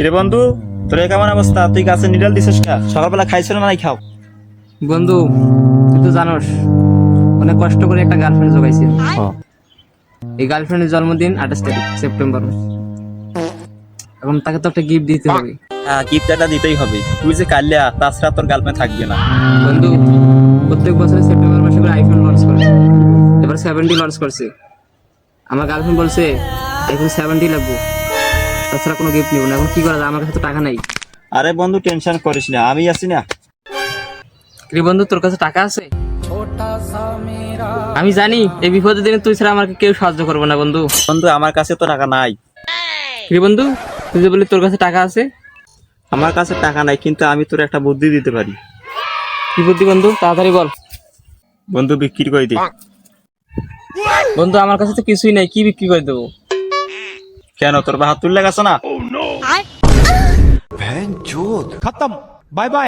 কিরে বন্ধু, তোর কেমন অবস্থা? তুই গাছে নিডাল দিছিস না? সকালবেলা খাইছিল না নাই খাও? বন্ধু তুই তো জানোস অনেক কষ্ট করে একটা গার্লফ্রেন্ড জোগাইছি। এই গার্লফ্রেন্ডের জন্মদিন 28 তারিখ সেপ্টেম্বর মাস। এখন তাকে তো একটা গিফট দিতে হবে। হ্যাঁ, গিফটটা দিতেই হবে। তুই যে কালিয়া, তাছাড়া তোর গার্লফ্রেন্ড থাকবে না। বন্ধু প্রত্যেক বছর সেপ্টেম্বর মাসে করে আইফোন লঞ্চ করে, এবার 70 লঞ্চ করছে। আমার গার্লফ্রেন্ড বলছে এখন 70 লাগবে, তাছাড়া কোনো গিফট নিব না। এখন কি করা যায়, আমার কাছে তো টাকা নাই। আরে বন্ধু, টেনশন করিস না, আমি আছি না। কি বন্ধু তোর কাছে টাকা আছে? আমি জানি এই বিপদের দিনে তুই ছাড়া আমাকে কেউ সাহায্য করবে না বন্ধু। বন্ধু, আমার কাছে তো টাকা নাই। কি বন্ধু তুই যে বলি তোর কাছে টাকা আছে? আমার কাছে টাকা নাই, কিন্তু আমি তোর একটা বুদ্ধি দিতে পারি। কি বুদ্ধি বন্ধু, তাড়াতাড়ি বল। বন্ধু, বিক্রি করে দি। বন্ধু আমার কাছে তো কিছুই নাই, কি বিক্রি করে দেবো? কেন, তোর বা হাত তুললে গেছে না? खत्म बाय बाय